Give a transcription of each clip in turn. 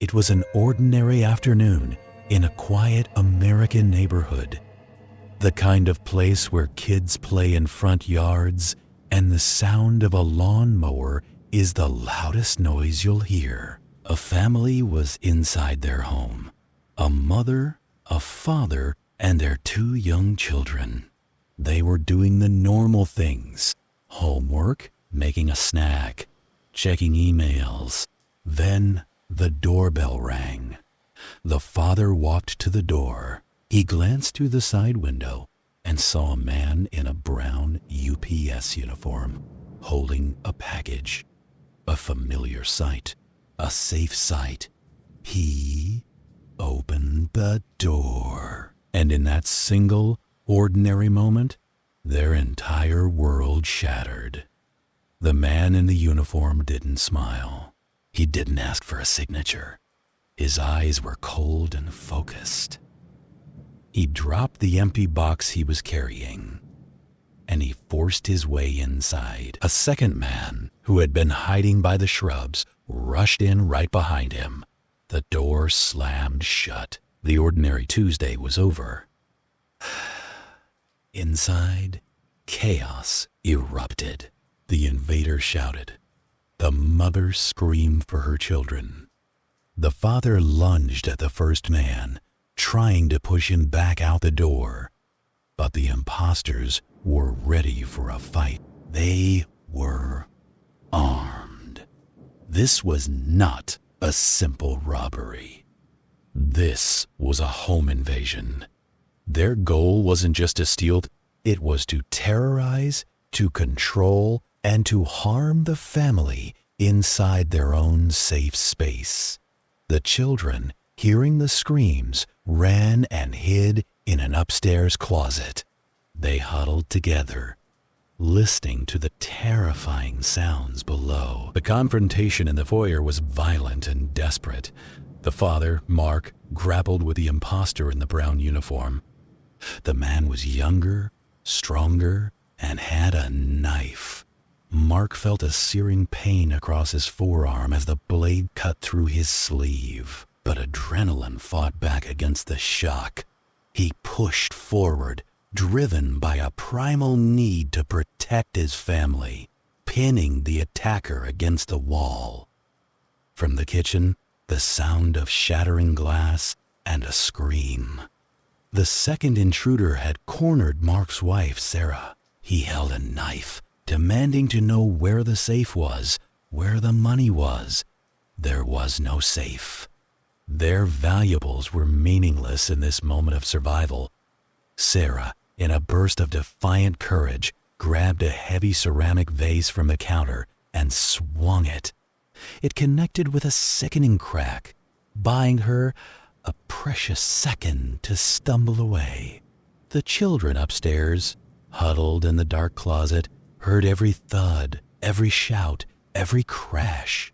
It was an ordinary afternoon in a quiet American neighborhood. The kind of place where kids play in front yards and the sound of a lawnmower is the loudest noise you'll hear. A family was inside their home. A mother, a father, and their 2 young children. They were doing the normal things: homework, making a snack, checking emails. Then the doorbell rang. The father walked to the door. He glanced through the side window and saw a man in a brown UPS uniform holding a package. A familiar sight, a safe sight. He opened the door. And in that single, ordinary moment, their entire world shattered. The man in the uniform didn't smile. He didn't ask for a signature. His eyes were cold and focused. He dropped the empty box he was carrying, and he forced his way inside. A second man, who had been hiding by the shrubs, rushed in right behind him. The door slammed shut. The ordinary Tuesday was over. Inside, chaos erupted. The invader shouted. The mother screamed for her children. The father lunged at the first man, trying to push him back out the door. But the impostors were ready for a fight. They were armed. This was not a simple robbery. This was a home invasion. Their goal wasn't just to steal, it was to terrorize, to control, and to harm the family inside their own safe space. The children, hearing the screams, ran and hid in an upstairs closet. They huddled together, listening to the terrifying sounds below. The confrontation in the foyer was violent and desperate. The father, Mark, grappled with the imposter in the brown uniform. The man was younger, stronger, and had a knife. Mark felt a searing pain across his forearm as the blade cut through his sleeve. But adrenaline fought back against the shock. He pushed forward, driven by a primal need to protect his family, pinning the attacker against the wall. From the kitchen, the sound of shattering glass and a scream. The second intruder had cornered Mark's wife, Sarah. He held a knife, demanding to know where the safe was, where the money was. There was no safe. Their valuables were meaningless in this moment of survival. Sarah, in a burst of defiant courage, grabbed a heavy ceramic vase from the counter and swung it. It connected with a sickening crack, buying her a precious second to stumble away. The children upstairs, huddled in the dark closet, heard every thud, every shout, every crash.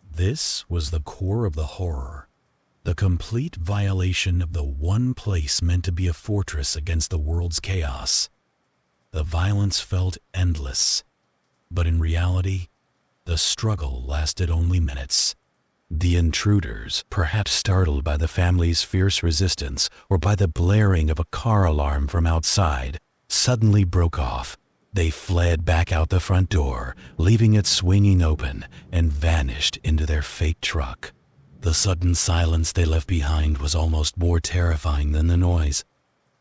This was the core of the horror, the complete violation of the one place meant to be a fortress against the world's chaos. The violence felt endless, but in reality, the struggle lasted only minutes. The intruders, perhaps startled by the family's fierce resistance or by the blaring of a car alarm from outside, suddenly broke off. They fled back out the front door, leaving it swinging open, and vanished into their fake truck. The sudden silence they left behind was almost more terrifying than the noise.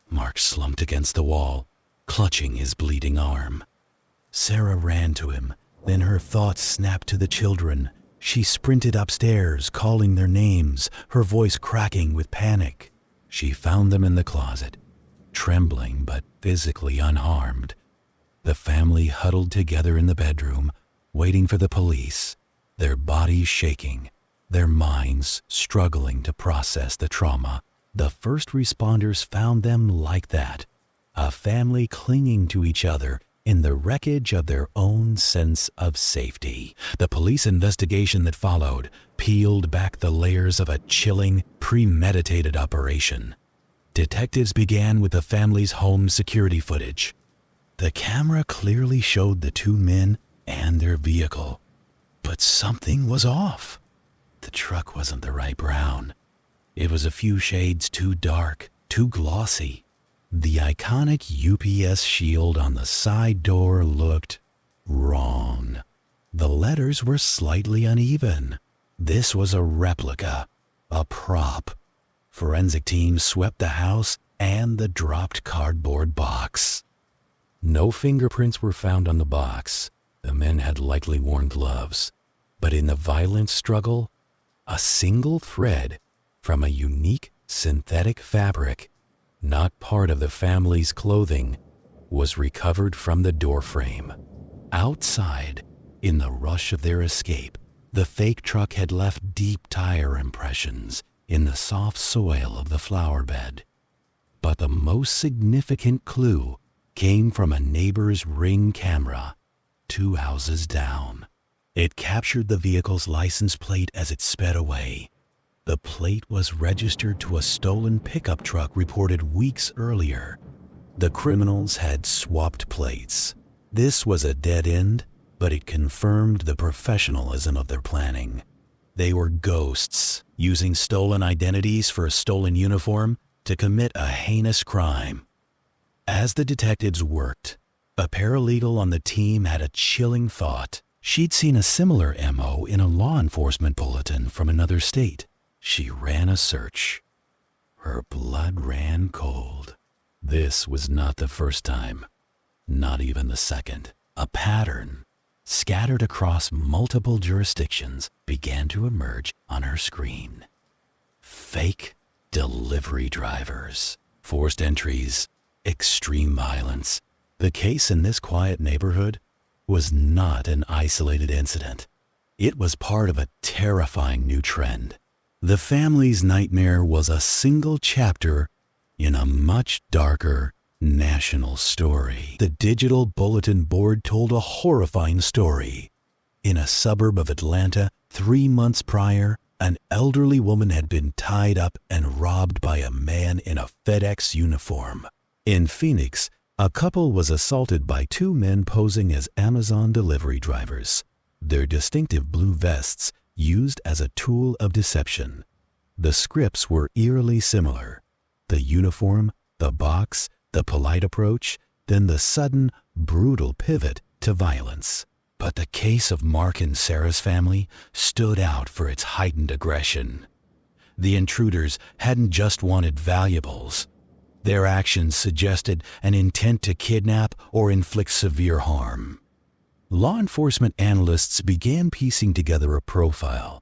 Mark slumped against the wall, clutching his bleeding arm. Sarah ran to him, then her thoughts snapped to the children. She sprinted upstairs, calling their names, her voice cracking with panic. She found them in the closet, trembling but physically unharmed. The family huddled together in the bedroom, waiting for the police, their bodies shaking, their minds struggling to process the trauma. The first responders found them like that, a family clinging to each other in the wreckage of their own sense of safety. The police investigation that followed peeled back the layers of a chilling, premeditated operation. Detectives began with the family's home security footage. The camera clearly showed the 2 men and their vehicle, but something was off. the truck wasn't the right brown. It was a few shades too dark, too glossy. The iconic UPS shield on the side door looked wrong. The letters were slightly uneven. This was a replica, a prop. Forensic teams swept the house and the dropped cardboard box. No fingerprints were found on the box. The men had likely worn gloves. But in the violent struggle, a single thread from a unique synthetic fabric, not part of the family's clothing, was recovered from the doorframe. Outside, in the rush of their escape, the fake truck had left deep tire impressions in the soft soil of the flower bed. But the most significant clue came from a neighbor's Ring camera, 2 houses down. It captured the vehicle's license plate as it sped away. The plate was registered to a stolen pickup truck reported weeks earlier. The criminals had swapped plates. This was a dead end, but it confirmed the professionalism of their planning. They were ghosts, using stolen identities for a stolen uniform to commit a heinous crime. As the detectives worked, a paralegal on the team had a chilling thought. She'd seen a similar MO in a law enforcement bulletin from another state. She ran a search. Her blood ran cold. This was not the first time, not even the second. A pattern, scattered across multiple jurisdictions, began to emerge on her screen. Fake delivery drivers, forced entries, extreme violence. The case in this quiet neighborhood was not an isolated incident. It was part of a terrifying new trend. The family's nightmare was a single chapter in a much darker national story. The digital bulletin board told a horrifying story. In a suburb of Atlanta, 3 months prior, an elderly woman had been tied up and robbed by a man in a FedEx uniform. In Phoenix, a couple was assaulted by 2 men posing as Amazon delivery drivers. Their distinctive blue vests used as a tool of deception. The scripts were eerily similar. The uniform, the box, the polite approach, then the sudden, brutal pivot to violence. But the case of Mark and Sarah's family stood out for its heightened aggression. The intruders hadn't just wanted valuables. Their actions suggested an intent to kidnap or inflict severe harm. Law enforcement analysts began piecing together a profile.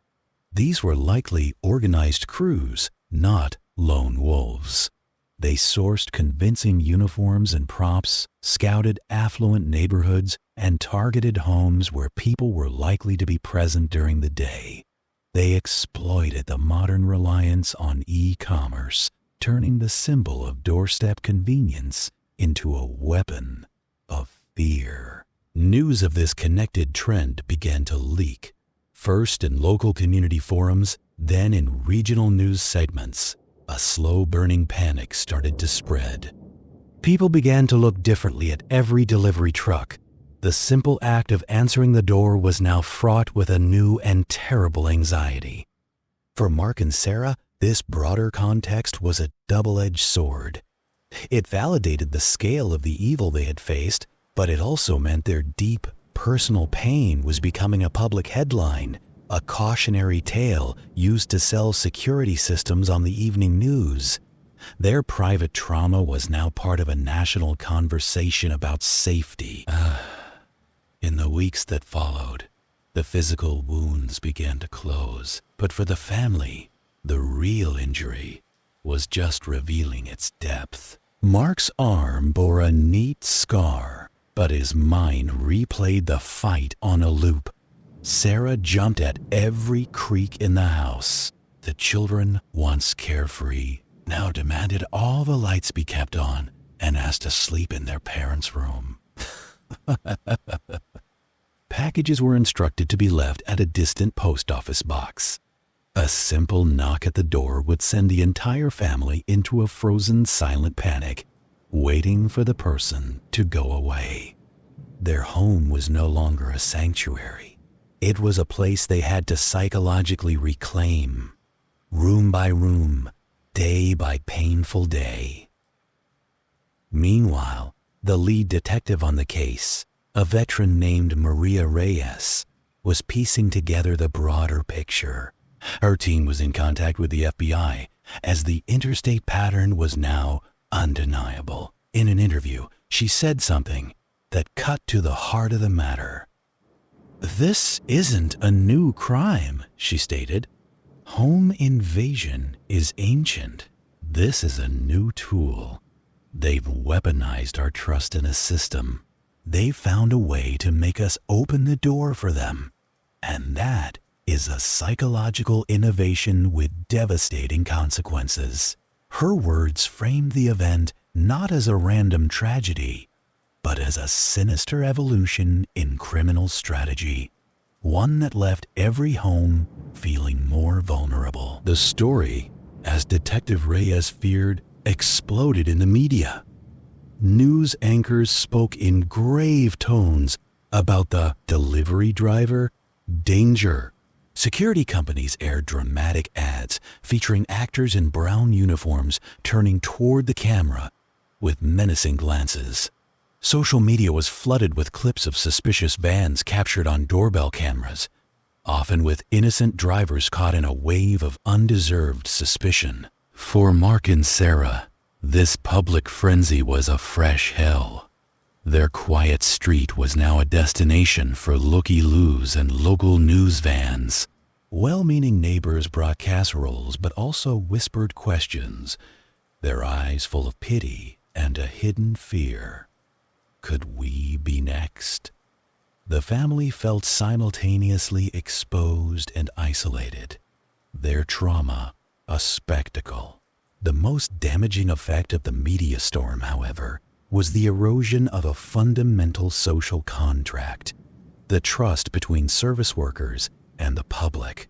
These were likely organized crews, not lone wolves. They sourced convincing uniforms and props, scouted affluent neighborhoods, and targeted homes where people were likely to be present during the day. They exploited the modern reliance on e-commerce, turning the symbol of doorstep convenience into a weapon of fear. News of this connected trend began to leak, first in local community forums, then in regional news segments. A slow-burning panic started to spread. People began to look differently at every delivery truck. The simple act of answering the door was now fraught with a new and terrible anxiety. For Mark and Sarah, this broader context was a double-edged sword. It validated the scale of the evil they had faced, but it also meant their deep, personal pain was becoming a public headline, a cautionary tale used to sell security systems on the evening news. Their private trauma was now part of a national conversation about safety. In the weeks that followed, the physical wounds began to close, but for the family, the real injury was just revealing its depth. Mark's arm bore a neat scar, but his mind replayed the fight on a loop. Sarah jumped at every creak in the house. The children, once carefree, now demanded all the lights be kept on and asked to sleep in their parents' room. Packages were instructed to be left at a distant post office box. A simple knock at the door would send the entire family into a frozen, silent panic, waiting for the person to go away. Their home was no longer a sanctuary. It was a place they had to psychologically reclaim, room by room, day by painful day. Meanwhile, the lead detective on the case, a veteran named Maria Reyes, was piecing together the broader picture. Her team was in contact with the FBI, as the interstate pattern was now undeniable. In an interview, she said something that cut to the heart of the matter. "This isn't a new crime," she stated. "Home invasion is ancient. This is a new tool. They've weaponized our trust in a system. They've found a way to make us open the door for them. And that is a psychological innovation with devastating consequences." Her words framed the event not as a random tragedy, but as a sinister evolution in criminal strategy, one that left every home feeling more vulnerable. The story, as Detective Reyes feared, exploded in the media. News anchors spoke in grave tones about the delivery driver. Danger. Security companies aired dramatic ads featuring actors in brown uniforms turning toward the camera with menacing glances. Social media was flooded with clips of suspicious vans captured on doorbell cameras, often with innocent drivers caught in a wave of undeserved suspicion. For Mark and Sarah, this public frenzy was a fresh hell. Their quiet street was now a destination for looky-loos and local news vans. Well-meaning neighbors brought casseroles but also whispered questions, their eyes full of pity and a hidden fear. Could we be next? The family felt simultaneously exposed and isolated, their trauma a spectacle. The most damaging effect of the media storm, however, was the erosion of a fundamental social contract, the trust between service workers and the public.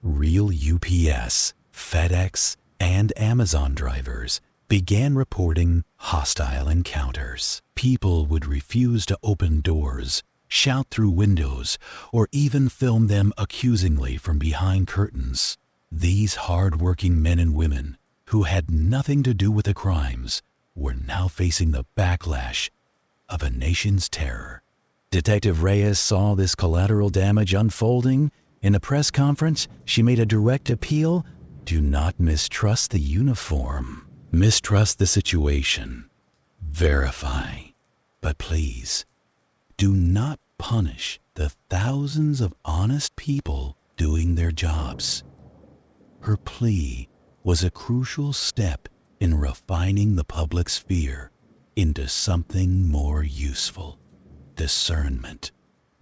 Real UPS, FedEx, and Amazon drivers began reporting hostile encounters. People would refuse to open doors, shout through windows, or even film them accusingly from behind curtains. These hard-working men and women, who had nothing to do with the crimes, were now facing the backlash of a nation's terror. Detective Reyes saw this collateral damage unfolding. In a press conference, she made a direct appeal: do not mistrust the uniform. Mistrust the situation. Verify. But please, do not punish the thousands of honest people doing their jobs. Her plea was a crucial step in refining the public's fear into something more useful: discernment,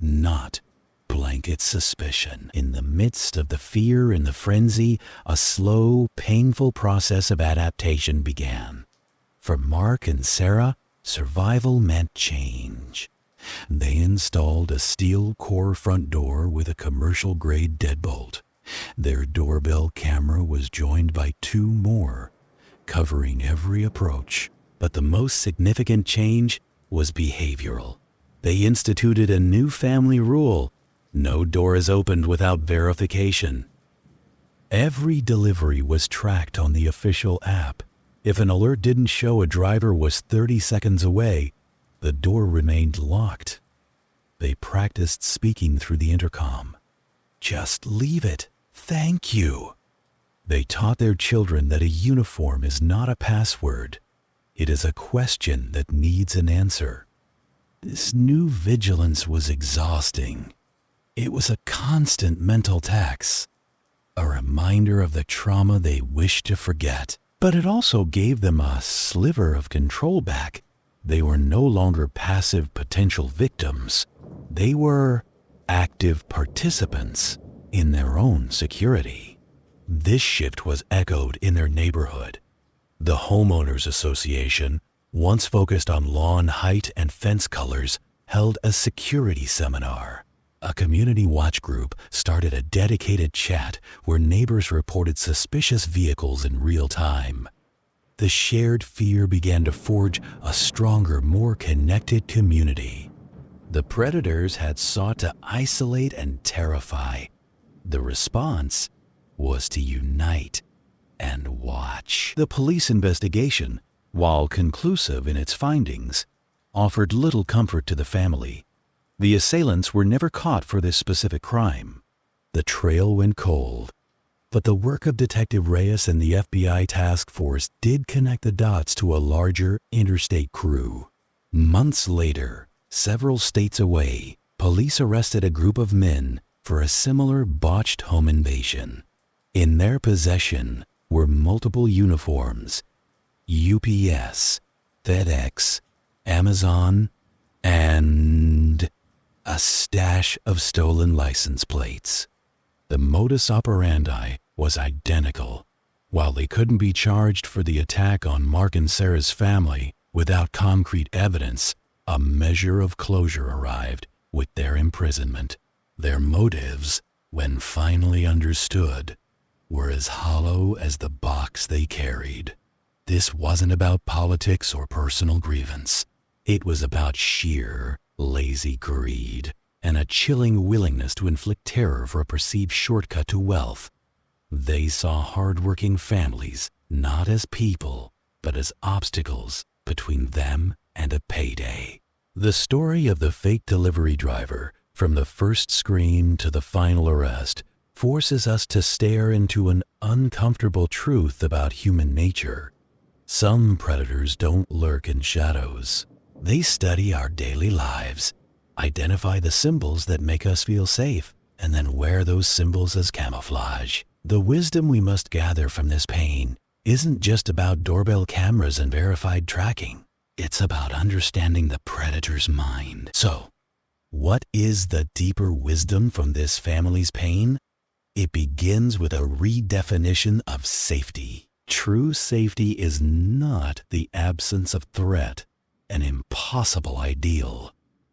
not blanket suspicion. In the midst of the fear and the frenzy, a slow, painful process of adaptation began. For Mark and Sarah, survival meant change. They installed a steel core front door with a commercial-grade deadbolt. Their doorbell camera was joined by 2 more, covering every approach. But the most significant change was behavioral. They instituted a new family rule: no door is opened without verification. Every delivery was tracked on the official app. If an alert didn't show a driver was 30 seconds away, the door remained locked. They practiced speaking through the intercom. "Just leave it. Thank you." They taught their children that a uniform is not a password. It is a question that needs an answer. This new vigilance was exhausting. It was a constant mental tax, a reminder of the trauma they wished to forget. But it also gave them a sliver of control back. They were no longer passive potential victims. They were active participants in their own security. This shift was echoed in their neighborhood. The Homeowners Association, once focused on lawn height and fence colors, held a security seminar. A community watch group started a dedicated chat where neighbors reported suspicious vehicles in real time. The shared fear began to forge a stronger, more connected community. The predators had sought to isolate and terrify. The response was to unite and watch. The police investigation, while conclusive in its findings, offered little comfort to the family. The assailants were never caught for this specific crime. The trail went cold, but the work of Detective Reyes and the FBI task force did connect the dots to a larger interstate crew. Months later, several states away, police arrested a group of men for a similar botched home invasion. In their possession were multiple uniforms: UPS, FedEx, Amazon, and a stash of stolen license plates. The modus operandi was identical. While they couldn't be charged for the attack on Mark and Sarah's family without concrete evidence, a measure of closure arrived with their imprisonment. Their motives, when finally understood, were as hollow as the box they carried. This wasn't about politics or personal grievance. It was about sheer, lazy greed and a chilling willingness to inflict terror for a perceived shortcut to wealth. They saw hardworking families not as people, but as obstacles between them and a payday. The story of the fake delivery driver, from the first scream to the final arrest, forces us to stare into an uncomfortable truth about human nature. Some predators don't lurk in shadows. They study our daily lives, identify the symbols that make us feel safe, and then wear those symbols as camouflage. The wisdom we must gather from this pain isn't just about doorbell cameras and verified tracking. It's about understanding the predator's mind. So, what is the deeper wisdom from this family's pain? It begins with a redefinition of safety. True safety is not the absence of threat, an impossible ideal.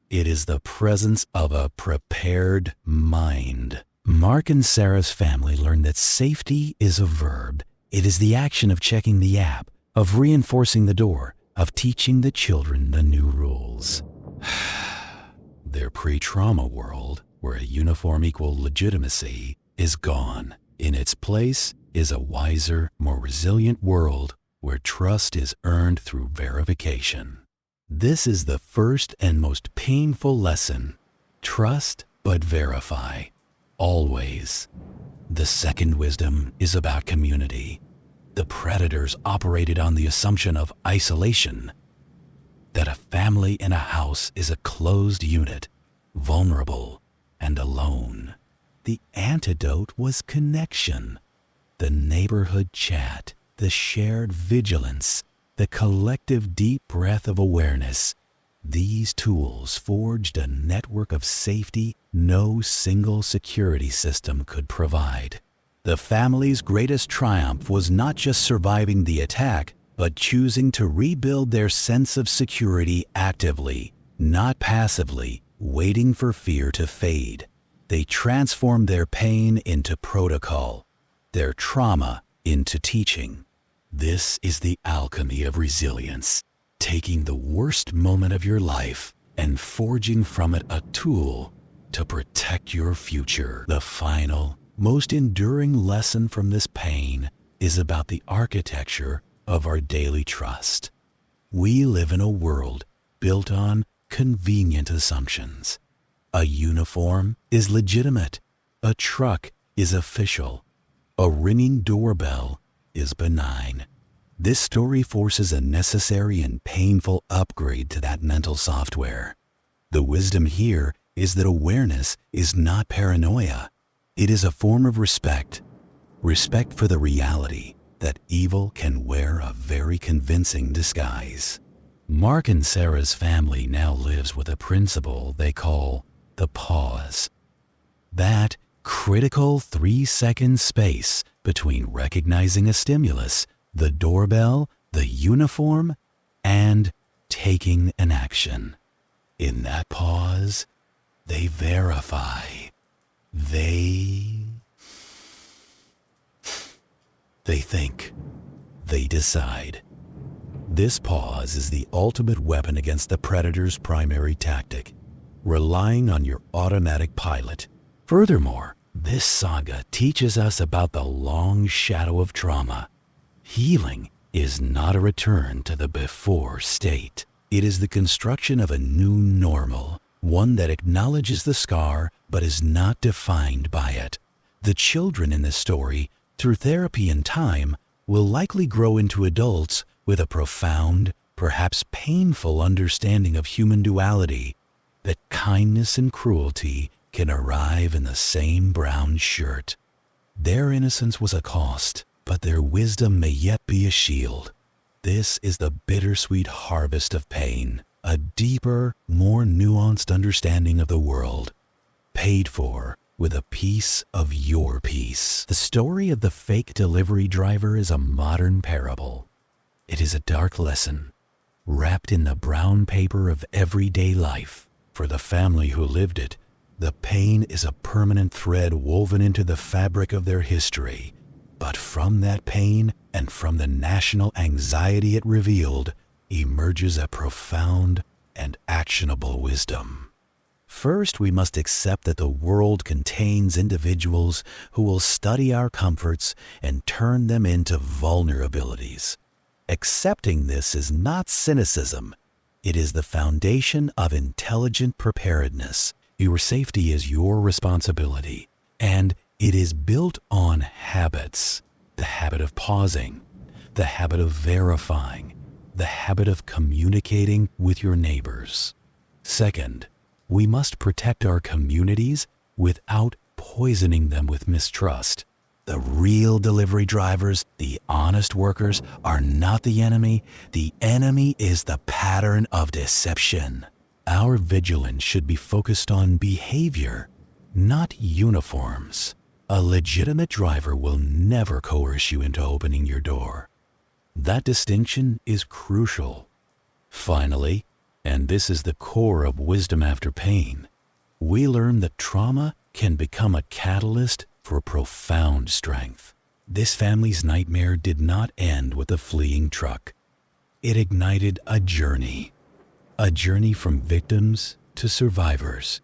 It is the presence of a prepared mind. Mark and Sarah's family learned that safety is a verb. It is the action of checking the app, of reinforcing the door, of teaching the children the new rules. Their pre-trauma world, where a uniform equal legitimacy, is gone. In its place is a wiser, more resilient world where trust is earned through verification. This is the first and most painful lesson. Trust but verify. Always. The second wisdom is about community. The predators operated on the assumption of isolation, that a family in a house is a closed unit, vulnerable and alone. The antidote was connection. The neighborhood chat, the shared vigilance, the collective deep breath of awareness. These tools forged a network of safety no single security system could provide. The family's greatest triumph was not just surviving the attack, but choosing to rebuild their sense of security actively, not passively, waiting for fear to fade. They transformed their pain into protocol, their trauma into teaching. This is the alchemy of resilience, taking the worst moment of your life and forging from it a tool to protect your future. The final, most enduring lesson from this pain is about the architecture of our daily trust. We live in a world built on convenient assumptions. A uniform is legitimate. A truck is official. A ringing doorbell is benign. This story forces a necessary and painful upgrade to that mental software. The wisdom here is that awareness is not paranoia. It is a form of respect. Respect for the reality that evil can wear a very convincing disguise. Mark and Sarah's family now lives with a principle they call the pause. That critical 3-second space between recognizing a stimulus, the doorbell, the uniform, and taking an action. In that pause, they verify. They think. They decide. This pause is the ultimate weapon against the predator's primary tactic. relying on your automatic pilot. Furthermore, this saga teaches us about the long shadow of trauma. Healing is not a return to the before state. It is the construction of a new normal, one that acknowledges the scar but is not defined by it. The children in this story, through therapy and time, will likely grow into adults with a profound, perhaps painful understanding of human duality, that kindness and cruelty can arrive in the same brown shirt. Their innocence was a cost, but their wisdom may yet be a shield. This is the bittersweet harvest of pain, a deeper, more nuanced understanding of the world, paid for with a piece of your peace. The story of the fake delivery driver is a modern parable. It is a dark lesson, wrapped in the brown paper of everyday life. For the family who lived it, the pain is a permanent thread woven into the fabric of their history. But from that pain and from the national anxiety it revealed emerges a profound and actionable wisdom. First, we must accept that the world contains individuals who will study our comforts and turn them into vulnerabilities. Accepting this is not cynicism. It is the foundation of intelligent preparedness. Your safety is your responsibility, and it is built on habits. The habit of pausing, the habit of verifying, the habit of communicating with your neighbors. Second, we must protect our communities without poisoning them with mistrust. The real delivery drivers, the honest workers, are not the enemy. The enemy is the pattern of deception. Our vigilance should be focused on behavior, not uniforms. A legitimate driver will never coerce you into opening your door. That distinction is crucial. Finally, and this is the core of wisdom after pain, we learn that trauma can become a catalyst for profound strength. This family's nightmare did not end with a fleeing truck. It ignited a journey from victims to survivors,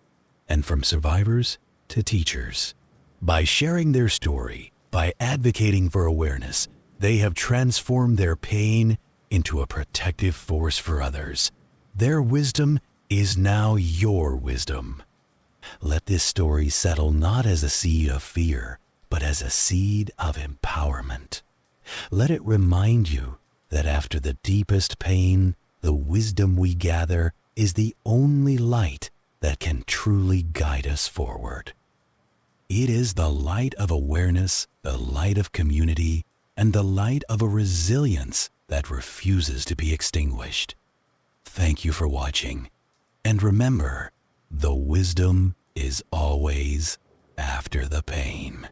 and from survivors to teachers. By sharing their story, by advocating for awareness, they have transformed their pain into a protective force for others. Their wisdom is now your wisdom. Let this story settle not as a seed of fear, but as a seed of empowerment. Let it remind you that after the deepest pain, the wisdom we gather is the only light that can truly guide us forward. It is the light of awareness, the light of community, and the light of a resilience that refuses to be extinguished. Thank you for watching. And remember, the wisdom is always after the pain.